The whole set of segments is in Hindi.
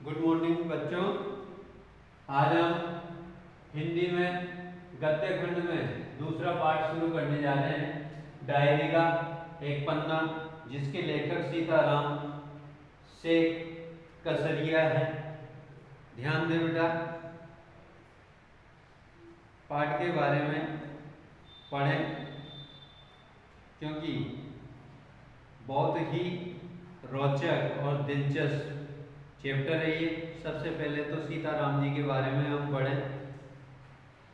गुड मॉर्निंग बच्चों। आज हम हिंदी में गद्य खंड में दूसरा पाठ शुरू करने जा रहे हैं। डायरी का एक पन्ना जिसके लेखक सीताराम शेख कसरिया है। ध्यान दे बेटा, पाठ के बारे में पढ़ें क्योंकि बहुत ही रोचक और दिलचस्प चैप्टर है ये। सबसे पहले तो सीताराम जी के बारे में हम पढ़ें।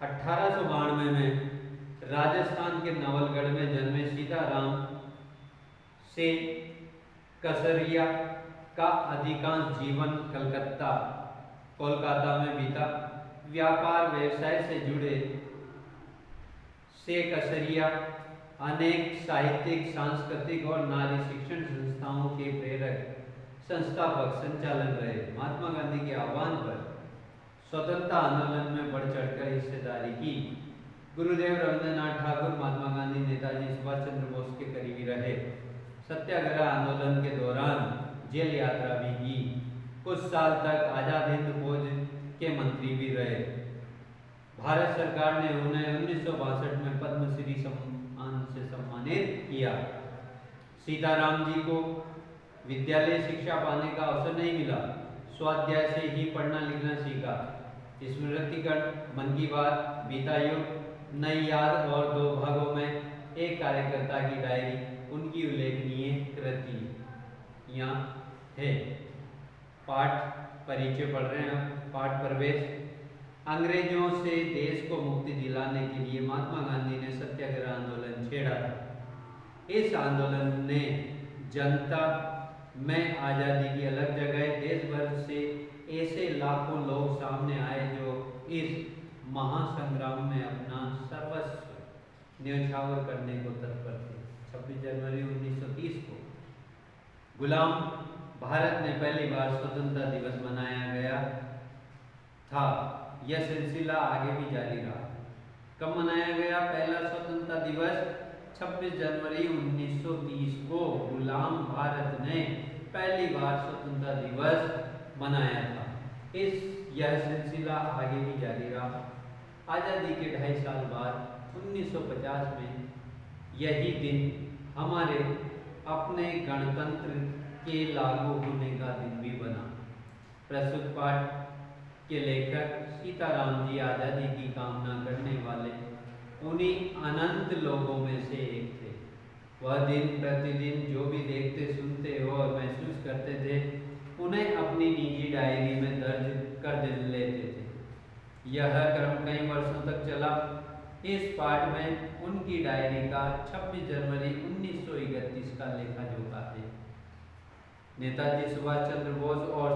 1892 में राजस्थान के नवलगढ़ में जन्मे सीताराम से कसरिया का अधिकांश जीवन कोलकाता में बीता। व्यापार व्यवसाय से जुड़े से कसरिया अनेक साहित्यिक, सांस्कृतिक और नारी शिक्षण संस्थाओं के प्रेरक, संस्थापक, संचालक रहे। महात्मा गांधी के आह्वान पर स्वतंत्रता आंदोलन में बढ़ चढ़कर हिस्सेदारी की। गुरुदेव रविंद्रनाथ ठाकुर, महात्मा गांधी, नेताजी सुभाष चंद्र बोस के करीबी रहे। सत्याग्रह आंदोलन के दौरान जेल यात्रा भी की। कुछ साल तक आजाद हिंद फौज के मंत्री भी रहे। भारत सरकार ने उन्हें 1962 में पद्मश्री सम्मान से सम्मानित किया। सीताराम जी को विद्यालय शिक्षा पाने का अवसर नहीं मिला। स्वाध्याय से ही पढ़ना लिखना सीखा। स्मृतिकण, मन की बात, बीता युग, नई याद और दो भागों में एक कार्यकर्ता की डायरी उनकी उल्लेखनीय कृतियां है। पाठ परिचय पढ़ रहे हैं। पाठ प्रवेश। अंग्रेजों से देश को मुक्ति दिलाने के लिए महात्मा गांधी ने सत्याग्रह आंदोलन छेड़ा था। इस आंदोलन ने जनता में आज़ादी की अलग जगह। देश भर से ऐसे लाखों लोग सामने आए जो इस महासंग्राम में अपना सर्वस्व न्यौछावर करने को तत्पर थे। 26 जनवरी 1930 को गुलाम भारत में पहली बार स्वतंत्रता दिवस मनाया गया था। यह सिलसिला आगे भी जारी रहा। कब मनाया गया पहला स्वतंत्रता दिवस? 26 जनवरी 1930 को गुलाम भारत ने पहली बार स्वतंत्रता दिवस मनाया था। यह सिलसिला आगे भी जारी रहा। आज़ादी के 2.5 साल बाद 1950 में यही दिन हमारे अपने गणतंत्र के लागू होने का दिन भी बना। प्रस्तुत पाठ के लेखक सीताराम जी आज़ादी की कामना करने वाले उन्हीं अनंत लोगों में से एक थे। वह दिन प्रतिदिन जो भी देखते, सुनते और महसूस करते थे उन्हें अपनी निजी डायरी में दर्ज कर लेते थे। यह क्रम कई वर्षों तक चला। इस पाठ में उनकी डायरी का 26 जनवरी 1931 का लेखा जोखा है। नेताजी सुभाष चंद्र बोस और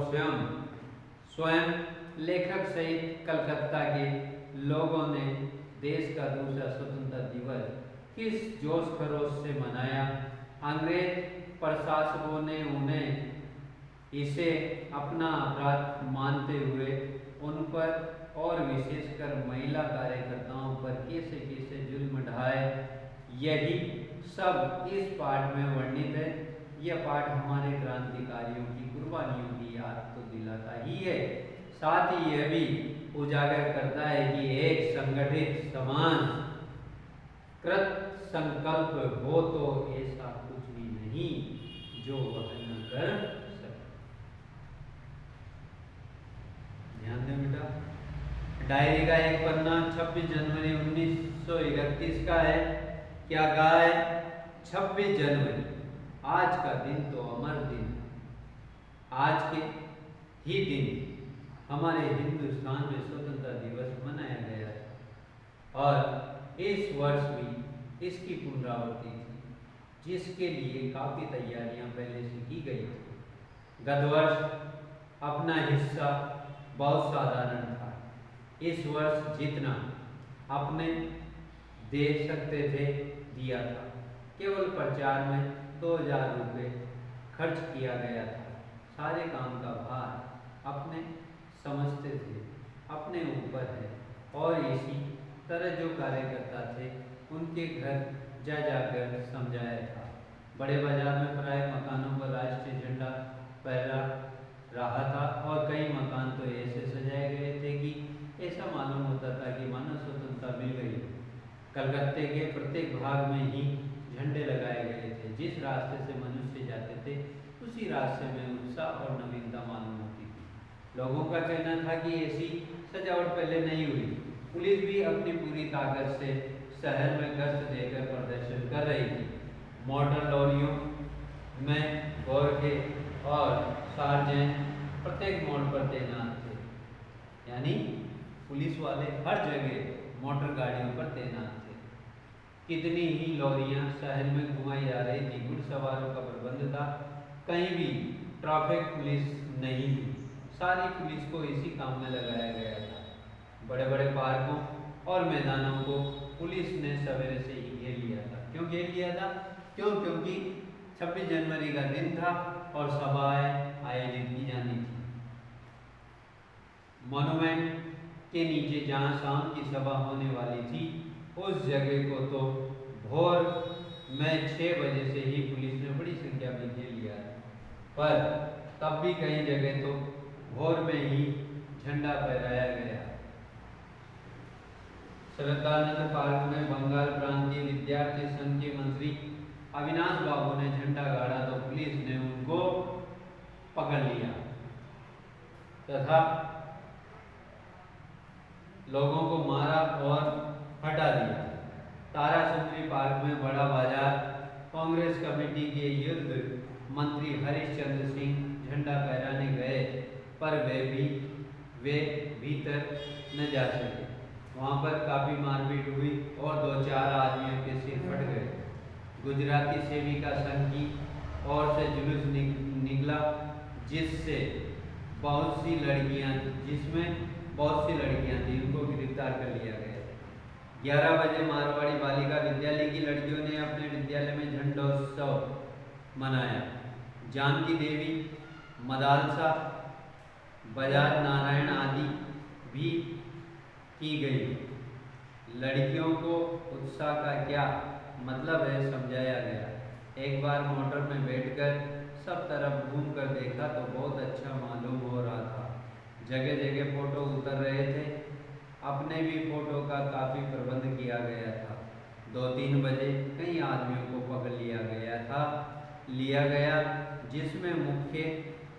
स्वयं लेखक सहित कलकत्ता के लोगों ने देश का दूसरा स्वतंत्रता दिवस किस जोश खरोश से मनाया। अंग्रेज प्रशासकों ने उन्हें इसे अपना अपराध मानते हुए उन पर और विशेषकर महिला कार्यकर्ताओं पर कैसे कैसे जुल्म ढाए, यही सब इस पाठ में वर्णित है। यह पाठ हमारे क्रांतिकारियों की कुर्बानियों की याद तो दिलाता ही है, साथ ही यह भी उजागर करता है कि एक संगठित समाज कृत संकल्प हो तो ऐसा कुछ भी नहीं जो वह न कर सके। ध्यान दें बेटा, डायरी का एक पन्ना 26 जनवरी 1931 का है। क्या कहा है? 26 जनवरी, आज का दिन तो अमर दिन। आज के ही दिन हमारे हिंदुस्तान में स्वतंत्रता दिवस मनाया गया है और इस वर्ष भी इसकी पुनरावृत्ति थी, जिसके लिए काफ़ी तैयारियां पहले से की गई थी। गत वर्ष अपना हिस्सा बहुत साधारण था। इस वर्ष जितना अपने दे सकते थे दिया था। केवल प्रचार में 2000 रुपये खर्च किया गया था। सारे काम का भार अपने समझते थे अपने ऊपर है और इसी तरह जो कार्यकर्ता थे उनके घर जा जाकर समझाया था। बड़े बाजार में प्राय मकानों पर राष्ट्रीय झंडा फहरा रहा था और कई कलकत्ते के प्रत्येक भाग में ही झंडे लगाए गए थे। जिस रास्ते से मनुष्य जाते थे उसी रास्ते में उत्साह और नवीनता मालूम होती थी। लोगों का कहना था कि ऐसी सजावट पहले नहीं हुई। पुलिस भी अपनी पूरी ताकत से शहर में गश्त देकर प्रदर्शन कर रही थी। मोटर लॉरियों में गोरखे और सार्जेंट प्रत्येक मोड़ पर तैनात थे, यानी पुलिस वाले हर जगह मोटर गाड़ियों पर तैनात थे। कितनी ही लॉरियां शहर में घुमाई जा रही थी। घुड़सवारों का प्रबंध था। कहीं भी ट्रैफिक पुलिस नहीं थी। सारी पुलिस को इसी काम में लगाया गया था। बड़े बड़े पार्कों और मैदानों को पुलिस ने सवेरे से ही घेर लिया था। क्यों घेर लिया था? क्योंकि 26 जनवरी का दिन था और सभाएं आयोजित की जानी थी। मॉन्यूमेंट के नीचे जहां शाम की सभा होने वाली थी उस जगह को तो भोर में 6 बजे से ही पुलिस ने बड़ी संख्या में घेर लिया था। पर तब भी कई जगह तो भोर में ही झंडा फहराया गया। श्रद्धानंद पार्क में बंगाल प्रांतीय विद्यार्थी संघ के मंत्री अविनाश बाबू ने झंडा गाड़ा तो पुलिस ने उनको पकड़ लिया तथा लोगों को मारा और हटा दिया। तारासुंदरी पार्क में बड़ा बाजार कांग्रेस कमेटी के युद्ध मंत्री हरिश्चंद्र सिंह झंडा फहराने गए, पर वे भीतर न जा सके। वहां पर काफी मारपीट हुई और 2-4 आदमियों के सिर फट गए। गुजराती सेविका संघ की ओर से जुलूस निकला जिसमें बहुत सी लड़कियां थी, उनको गिरफ्तार कर लिया गया। 11 बजे मारवाड़ी बालिका विद्यालय की लड़कियों ने अपने विद्यालय में झंडोत्सव मनाया। जानकी देवी, मदालसा, बजाज नारायण आदि भी की गई। लड़कियों को उत्साह का क्या मतलब है समझाया गया। एक बार मोटर में बैठकर सब तरफ घूम कर देखा तो बहुत अच्छा मालूम हो रहा था। जगह जगह फोटो उतर रहे थे। अपने भी फोटो का काफी प्रबंध किया गया था। 2-3 बजे कई आदमियों को पकड़ लिया गया जिसमें मुख्य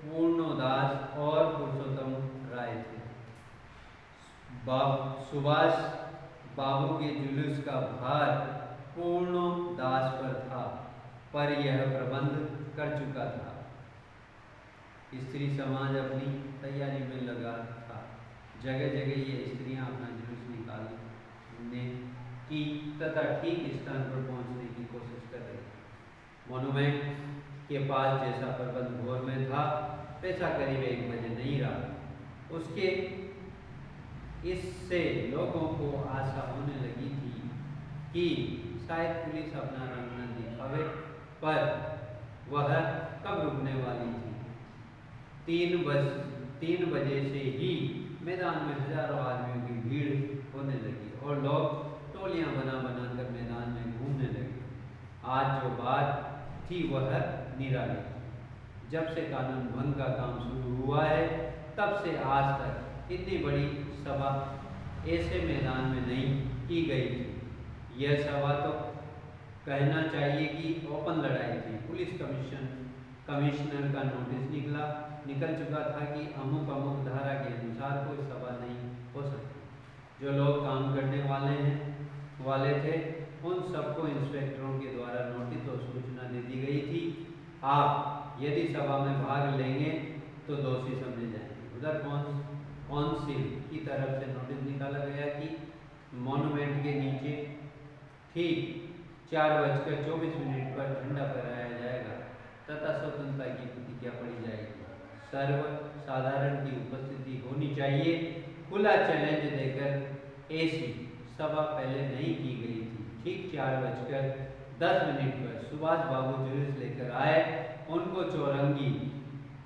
पूर्णोदास और पुरुषोत्तम राय थे। सुभाष बाबू के जुलूस का भार पूर्णोदास पर था, पर यह प्रबंध कर चुका था। स्त्री समाज अपनी तैयारी में लगा था। जगह जगह ये स्त्रियां अपना जुलूस निकालने की तथा ठीक स्थान पर पहुंचने की कोशिश कर रही थी। मॉन्यूमेंट के पास जैसा प्रबंध भोर में था वैसा करीब 1 बजे नहीं रहा। उसके इससे लोगों को आशा होने लगी थी कि शायद पुलिस अपना रंग न दिखावे, पर वह कब रुकने वाली थी। 3 बजे से ही मैदान में हजारों आदमियों की भीड़ होने लगी और लोग टोलियां बना कर मैदान में घूमने लगे। आज जो बात थी वह निराली। जब से कानून भंग का काम शुरू हुआ है तब से आज तक इतनी बड़ी सभा ऐसे मैदान में नहीं की गई थी। यह सभा तो कहना चाहिए कि ओपन लड़ाई थी। पुलिस कमिश्नर का नोटिस निकल चुका था कि अमुक धारा के अनुसार कोई सभा नहीं हो सकती। जो लोग काम करने वाले थे उन सबको इंस्पेक्टरों के द्वारा नोटिस और सूचना दे दी गई थी। आप यदि सभा में भाग लेंगे तो दोषी समझे जाएंगे। उधर काउंसिल की तरफ से नोटिस निकाला गया कि मॉन्यूमेंट के नीचे ठीक 4:24 पर झंडा फहराया जाएगा तथा स्वतंत्रता की प्रतिज्ञा पढ़ी जाएगी। सर्वसाधारण की उपस्थिति होनी चाहिए। खुला चैलेंज देकर ऐसी सभा पहले नहीं की गई थी। ठीक 4:10 पर सुभाष बाबू जुलूस लेकर आए। उनको चौरंगी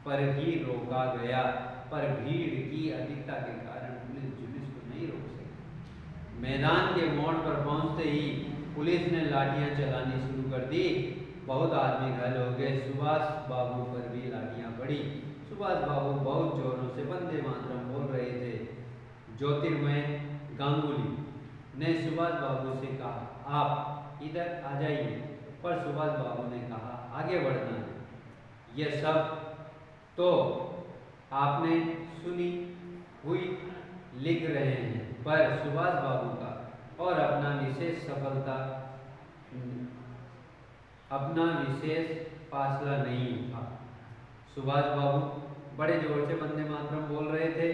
पर ही रोका गया, पर भीड़ की अधिकता के कारण पुलिस जुलूस को नहीं रोक सकी। मैदान के मोड़ पर पहुंचते ही पुलिस ने लाठियां चलानी शुरू कर दी। बहुत आदमी घायल हो गए। सुभाष बाबू पर भी लाठियां पड़ी। सुभाष बाबू बहुत जोरों से वंदे मातरम बोल रहे थे। ज्योतिर्मय गांगुली ने सुभाष बाबू से कहा, आप इधर आ जाइए, पर सुभाष बाबू ने कहा, आगे बढ़ना है। यह सब तो आपने सुनी हुई लिख रहे हैं, पर सुभाष बाबू का और अपना विशेष फासला नहीं था। सुभाष बाबू बड़े जोर से वंदे मातरम बोल रहे थे।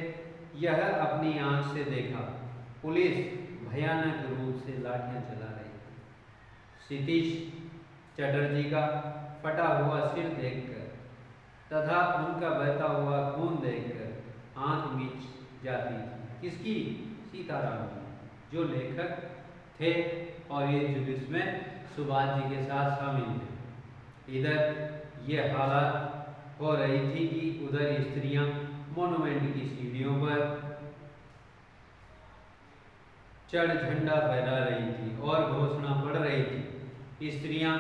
यह अपनी आंख से देखा, पुलिस भयानक रूप से लाठियां चला रही थी। सतीश चटर्जी का फटा हुआ सिर देखकर तथा उनका बहता हुआ खून देखकर आंख मीच जाती थी। किसकी? सीताराम की, जो लेखक थे और ये जुलूस में सुभाष जी के साथ शामिल थे। इधर ये हालत हो रही थी कि उधर स्त्रियां मॉन्यूमेंट की सीढ़ियों पर चढ़ झंडा फहरा रही थी और घोषणा पढ़ रही थी। स्त्रियां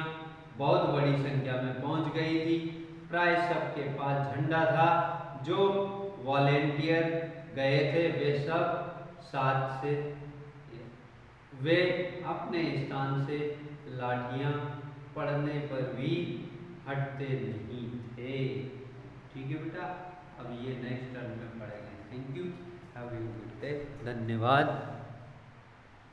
बहुत बड़ी संख्या में पहुंच गई थी। प्राय सबके पास झंडा था। जो वॉलेंटियर गए थे वे सब साथ से वे अपने स्थान से लाठियां पड़ने पर भी हटते नहीं थे। ठीक है बेटा, अब ये नेक्स्ट टर्म में पढ़ेंगे। Thank you, have a good day, धन्यवाद।